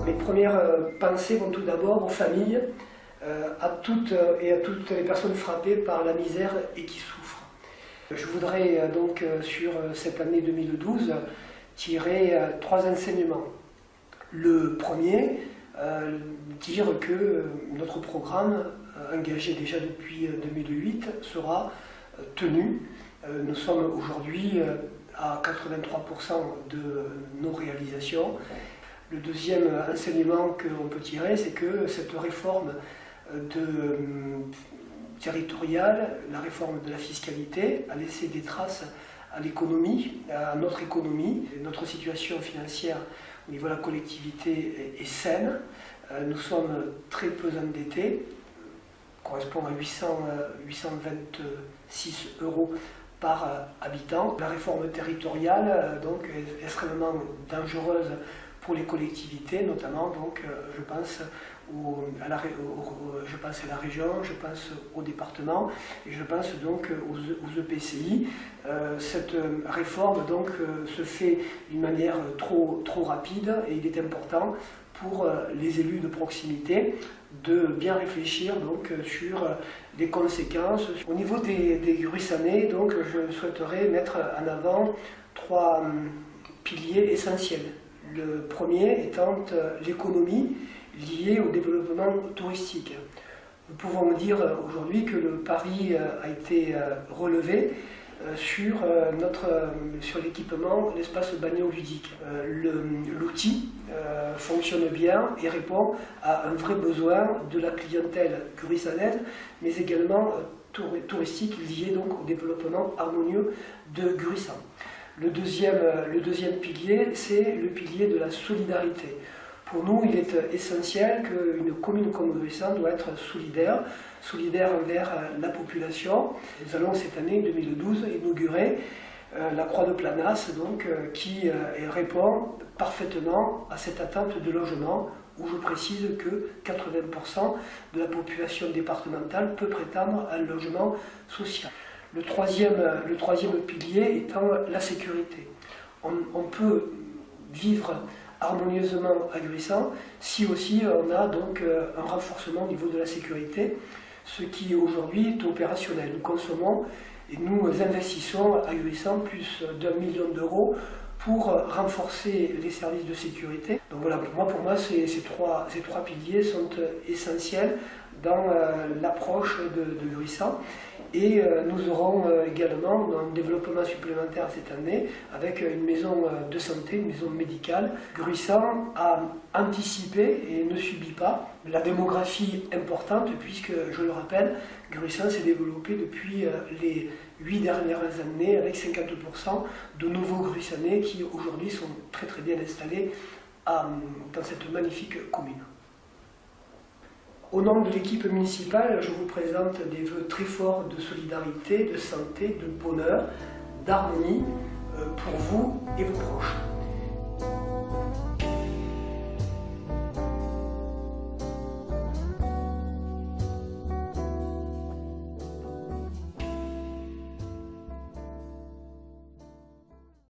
Mes premières pensées vont tout d'abord aux familles, à toutes les personnes frappées par la misère et qui souffrent. Je voudrais donc sur cette année 2012 tirer 3 enseignements. Le premier, dire que notre programme, engagé déjà depuis 2008, sera tenu. Nous sommes aujourd'hui à 83% de nos réalisations. Le deuxième enseignement qu'on peut tirer, c'est que cette réforme territoriale, la réforme de la fiscalité, a laissé des traces à l'économie, à notre économie. Notre situation financière au niveau de la collectivité est saine. Nous sommes très peu endettés, correspond à 826 € par habitant. La réforme territoriale donc, est extrêmement dangereuse pour les collectivités, notamment donc, je pense à la région, je pense au département et je pense donc aux EPCI. Cette réforme donc, se fait d'une manière trop rapide et il est important pour les élus de proximité de bien réfléchir donc, sur les conséquences. Au niveau des Gruissanais, donc, je souhaiterais mettre en avant 3 piliers essentiels. Le premier étant l'économie liée au développement touristique. Nous pouvons dire aujourd'hui que le pari a été relevé sur l'équipement, l'espace balnéoludique. L'outil fonctionne bien et répond à un vrai besoin de la clientèle gruissanaise, mais également touristique lié donc au développement harmonieux de Gruissan. Le deuxième pilier, c'est le pilier de la solidarité. Pour nous, il est essentiel qu'une commune comme Gruissan doit être solidaire envers la population. Nous allons cette année 2012 inaugurer la Croix de Planas, donc, qui répond parfaitement à cette attente de logement, où je précise que 80% de la population départementale peut prétendre à un logement social. Le troisième pilier étant la sécurité. On peut vivre harmonieusement à Gruissan si aussi on a donc un renforcement au niveau de la sécurité, ce qui aujourd'hui est opérationnel. Nous consommons et nous investissons à Gruissan plus d'1 million d'euros pour renforcer les services de sécurité. Donc voilà, pour moi ces trois piliers sont essentiels dans l'approche de Gruissan. Et nous aurons également un développement supplémentaire cette année avec une maison de santé, une maison médicale. Gruissan a anticipé et ne subit pas la démographie importante puisque, je le rappelle, Gruissan s'est développé depuis les 8 dernières années avec 50% de nouveaux Gruissanais qui aujourd'hui sont très bien installés dans cette magnifique commune. Au nom de l'équipe municipale, je vous présente des vœux très forts de solidarité, de santé, de bonheur, d'harmonie pour vous et vos proches.